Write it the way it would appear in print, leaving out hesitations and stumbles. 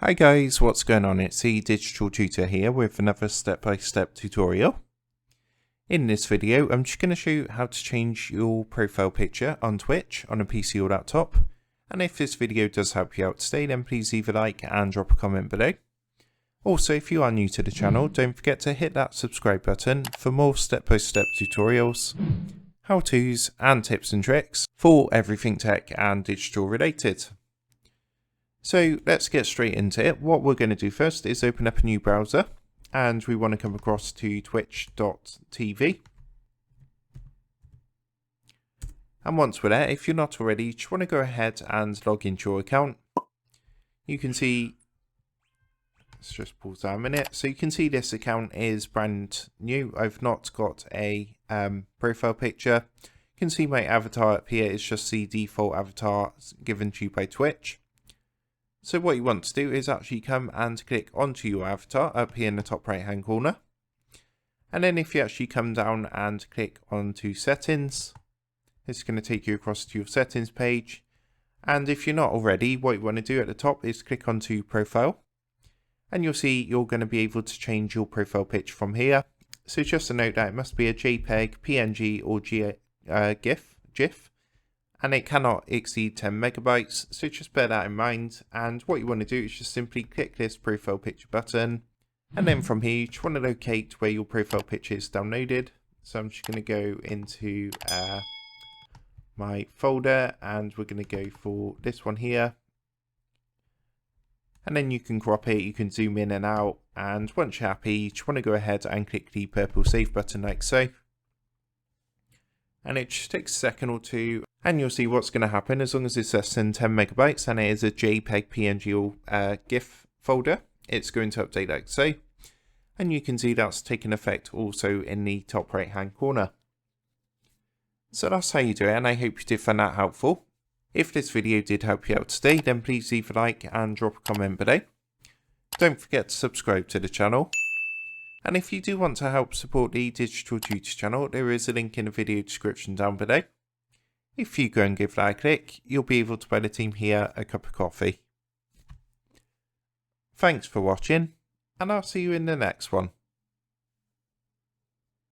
Hi guys, what's going on? It's the Digital Tutor here with another step-by-step tutorial. In this video, I'm just going to show you how to change your profile picture on Twitch on a PC or laptop. And if this video does help you out today, then please leave a like and drop a comment below. Also, if you are new to the channel, don't forget to hit that subscribe button for more step-by-step tutorials, how-tos and tips and tricks for everything tech and digital related. So let's get straight into it. What we're going to do first is open up a new browser, and we want to come across to twitch.tv. And once we're there, if you're not already, you just want to go ahead and log into your account. You can see, let's just pause down a minute. So you can see this account is brand new. I've not got a profile picture. You can see my avatar up here is just the default avatar given to you by Twitch. So what you want to do is actually come and click onto your avatar up here in the top right hand corner. And then if you actually come down and click onto settings, it's going to take you across to your settings page. And if you're not already, what you want to do at the top is click onto profile. And you'll see you're going to be able to change your profile picture from here. So just a note that it must be a JPEG, PNG or GIF. And it cannot exceed 10 megabytes, so just bear that in mind. And what you want to do is just simply click this profile picture button, and then from here you just want to locate where your profile picture is downloaded. So I'm just going to go into my folder, and we're going to go for this one here. And then you can crop it, you can zoom in and out, and once you're happy, you just want to go ahead and click the purple save button like so. And it just takes a second or two, and you'll see what's going to happen. As long as it's less than 10 megabytes and it is a JPEG, PNG or GIF folder, it's going to update like so. And you can see that's taken effect also in the top right hand corner. So that's how you do it, and I hope you did find that helpful. If this video did help you out today, then please leave a like and drop a comment below. Don't forget to subscribe to the channel. And if you do want to help support the Digital Tutor channel, there is a link in the video description down below. If you go and give that a click, you'll be able to buy the team here a cup of coffee. Thanks for watching, and I'll see you in the next one.